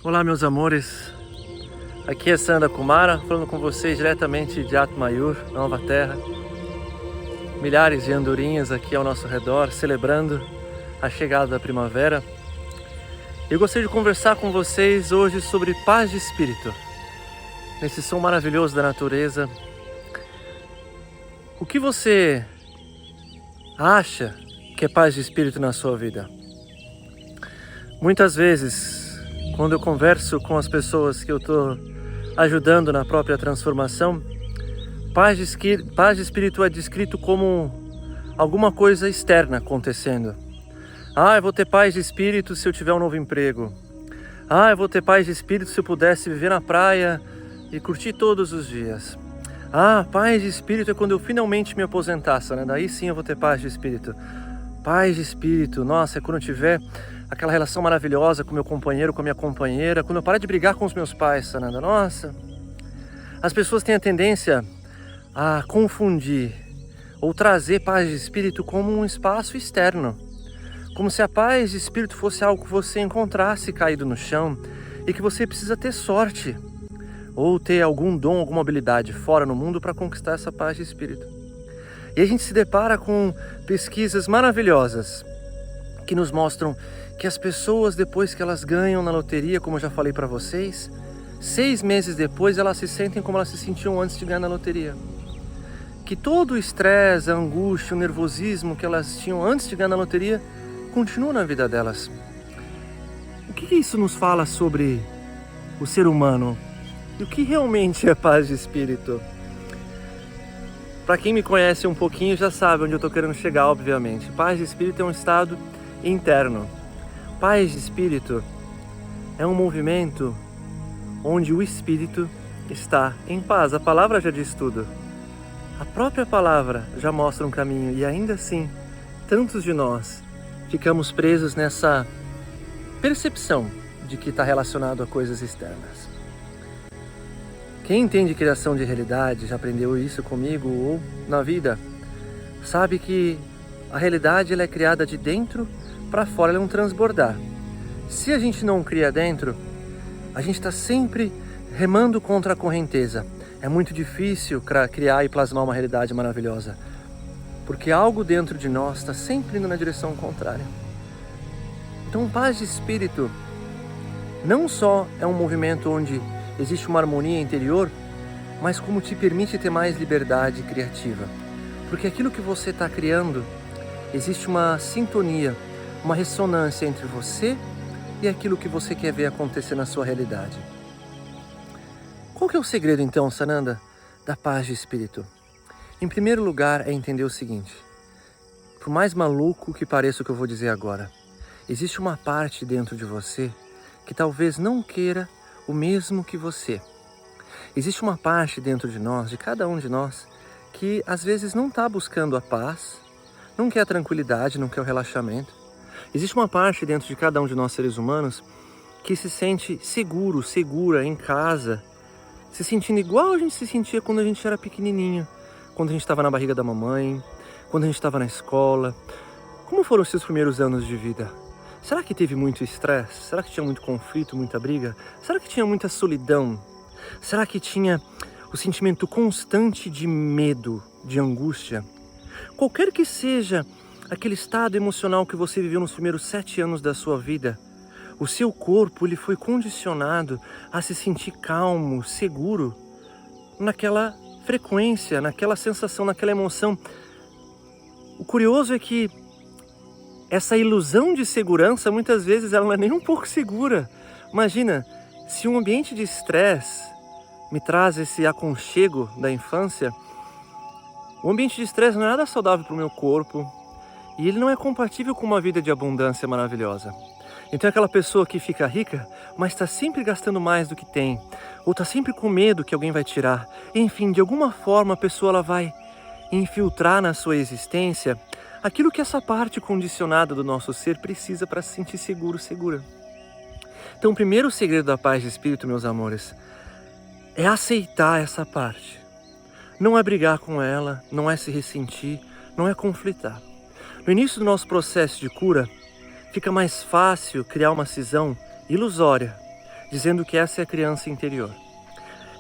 Olá, meus amores, aqui é Sanda Kumara, falando com vocês diretamente de Atmayur, Nova Terra. Milhares de andorinhas aqui ao nosso redor, celebrando a chegada da primavera. Eu gostaria de conversar com vocês hoje sobre paz de espírito. Nesse som maravilhoso da natureza, o que você acha que é paz de espírito na sua vida? Muitas vezes, quando eu converso com as pessoas que eu estou ajudando na própria transformação, paz de espírito é descrito como alguma coisa externa acontecendo. Eu vou ter paz de espírito se eu tiver um novo emprego. Eu vou ter paz de espírito se eu pudesse viver na praia e curtir todos os dias. Paz de espírito é quando eu finalmente me aposentar, né? Daí sim eu vou ter paz de espírito. Paz de espírito, nossa, é quando eu tiver aquela relação maravilhosa com meu companheiro, com a minha companheira, quando eu parar de brigar com os meus pais, Sananda. Nossa, as pessoas têm a tendência a confundir ou trazer paz de espírito como um espaço externo, como se a paz de espírito fosse algo que você encontrasse caído no chão e que você precisa ter sorte ou ter algum dom, alguma habilidade fora no mundo para conquistar essa paz de espírito. E a gente se depara com pesquisas maravilhosas que nos mostram que as pessoas, depois que elas ganham na loteria, como eu já falei para vocês, 6 meses depois elas se sentem como elas se sentiam antes de ganhar na loteria. Que todo o estresse, a angústia, o nervosismo que elas tinham antes de ganhar na loteria continua na vida delas. O que isso nos fala sobre o ser humano? E o que realmente é paz de espírito? Para quem me conhece um pouquinho já sabe onde eu estou querendo chegar, obviamente. Paz de espírito é um estado interno. Paz de espírito é um movimento onde o espírito está em paz. A palavra já diz tudo. A própria palavra já mostra um caminho e ainda assim, tantos de nós ficamos presos nessa percepção de que está relacionado a coisas externas. Quem entende criação de realidade, já aprendeu isso comigo ou na vida, sabe que a realidade ela é criada de dentro para fora, ela é um transbordar. Se a gente não cria dentro, a gente está sempre remando contra a correnteza. É muito difícil criar e plasmar uma realidade maravilhosa, porque algo dentro de nós está sempre indo na direção contrária. Então, paz de espírito não só é um movimento onde existe uma harmonia interior, mas como te permite ter mais liberdade criativa. Porque aquilo que você está criando, existe uma sintonia, uma ressonância entre você e aquilo que você quer ver acontecer na sua realidade. Qual que é o segredo então, Sananda, da paz de espírito? Em primeiro lugar é entender o seguinte: por mais maluco que pareça o que eu vou dizer agora, existe uma parte dentro de você que talvez não queira o mesmo que você. Existe uma parte dentro de nós, de cada um de nós, que às vezes não está buscando a paz, não quer a tranquilidade, não quer o relaxamento. Existe uma parte dentro de cada um de nós seres humanos que se sente seguro, segura em casa, se sentindo igual a gente se sentia quando a gente era pequenininho, quando a gente estava na barriga da mamãe, quando a gente estava na escola. Como foram os seus primeiros anos de vida? Será que teve muito estresse? Será que tinha muito conflito, muita briga? Será que tinha muita solidão? Será que tinha o sentimento constante de medo, de angústia? Qualquer que seja aquele estado emocional que você viveu nos primeiros 7 anos da sua vida, o seu corpo ele foi condicionado a se sentir calmo, seguro, naquela frequência, naquela sensação, naquela emoção. O curioso é que essa ilusão de segurança, muitas vezes, ela não é nem um pouco segura. Imagina, se um ambiente de estresse me traz esse aconchego da infância, o ambiente de estresse não é nada saudável para o meu corpo e ele não é compatível com uma vida de abundância maravilhosa. Então é aquela pessoa que fica rica, mas está sempre gastando mais do que tem, ou está sempre com medo que alguém vai tirar. Enfim, de alguma forma a pessoa ela vai infiltrar na sua existência aquilo que essa parte condicionada do nosso ser precisa para se sentir seguro, segura. Então o primeiro segredo da paz de espírito, meus amores, é aceitar essa parte. Não é brigar com ela, não é se ressentir, não é conflitar. No início do nosso processo de cura, fica mais fácil criar uma cisão ilusória dizendo que essa é a criança interior.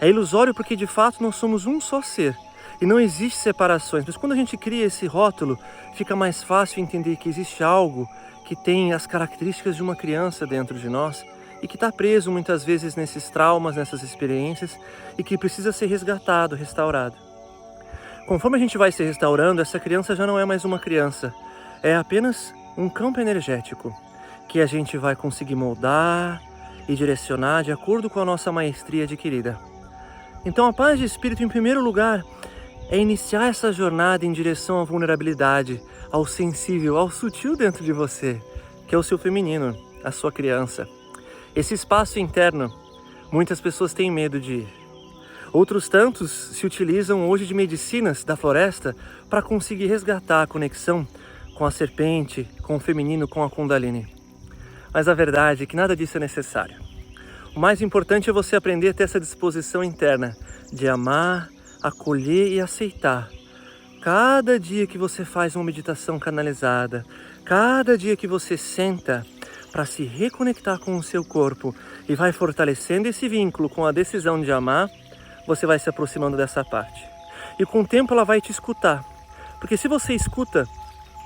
É ilusório porque de fato nós somos um só ser e não existe separações, mas quando a gente cria esse rótulo, fica mais fácil entender que existe algo que tem as características de uma criança dentro de nós e que está preso muitas vezes nesses traumas, nessas experiências e que precisa ser resgatado, restaurado. Conforme a gente vai se restaurando, essa criança já não é mais uma criança, é apenas um campo energético que a gente vai conseguir moldar e direcionar de acordo com a nossa maestria adquirida. Então a paz de espírito, em primeiro lugar, é iniciar essa jornada em direção à vulnerabilidade, ao sensível, ao sutil dentro de você, que é o seu feminino, a sua criança. Esse espaço interno, muitas pessoas têm medo de ir. Outros tantos se utilizam hoje de medicinas da floresta para conseguir resgatar a conexão com a serpente, com o feminino, com a Kundalini. Mas a verdade é que nada disso é necessário. O mais importante é você aprender a ter essa disposição interna de amar, acolher e aceitar. Cada dia que você faz uma meditação canalizada, cada dia que você senta para se reconectar com o seu corpo e vai fortalecendo esse vínculo com a decisão de amar, você vai se aproximando dessa parte. E com o tempo ela vai te escutar. Porque se você escuta,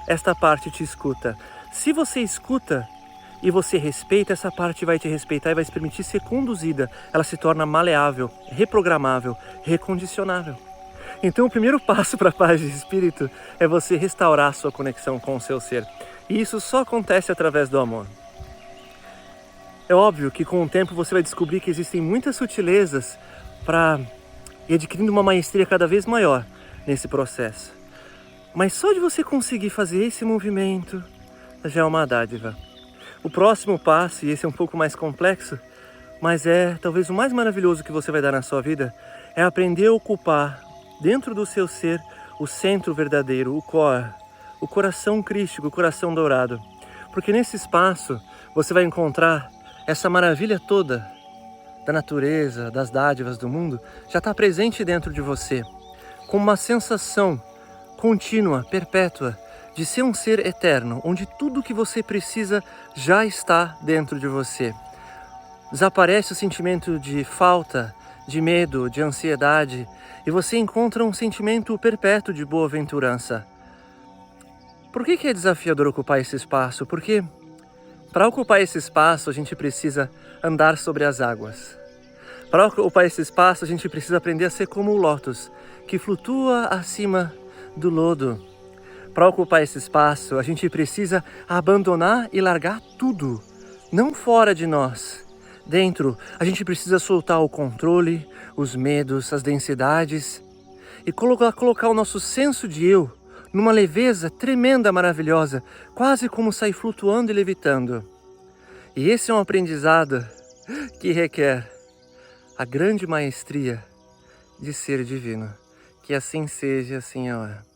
esta parte te escuta. Se você escuta e você respeita, essa parte vai te respeitar e vai se permitir ser conduzida. Ela se torna maleável, reprogramável, recondicionável. Então o primeiro passo para a paz de espírito é você restaurar a sua conexão com o seu ser. E isso só acontece através do amor. É óbvio que com o tempo você vai descobrir que existem muitas sutilezas para ir adquirindo uma maestria cada vez maior nesse processo. Mas só de você conseguir fazer esse movimento já é uma dádiva. O próximo passo, e esse é um pouco mais complexo, mas é talvez o mais maravilhoso que você vai dar na sua vida, é aprender a ocupar dentro do seu ser o centro verdadeiro, o core, o coração crístico, o coração dourado. Porque nesse espaço você vai encontrar essa maravilha toda da natureza, das dádivas do mundo, já está presente dentro de você, com uma sensação contínua, perpétua, de ser um ser eterno, onde tudo que você precisa já está dentro de você. Desaparece o sentimento de falta, de medo, de ansiedade, e você encontra um sentimento perpétuo de boa-aventurança. Por que é desafiador ocupar esse espaço? Porque para ocupar esse espaço a gente precisa andar sobre as águas. Para ocupar esse espaço a gente precisa aprender a ser como o lótus, que flutua acima do lodo. Para ocupar esse espaço, a gente precisa abandonar e largar tudo, não fora de nós. Dentro, a gente precisa soltar o controle, os medos, as densidades e colocar o nosso senso de eu numa leveza tremenda, maravilhosa, quase como sair flutuando e levitando. E esse é um aprendizado que requer a grande maestria de ser divino. Que assim seja, assim é.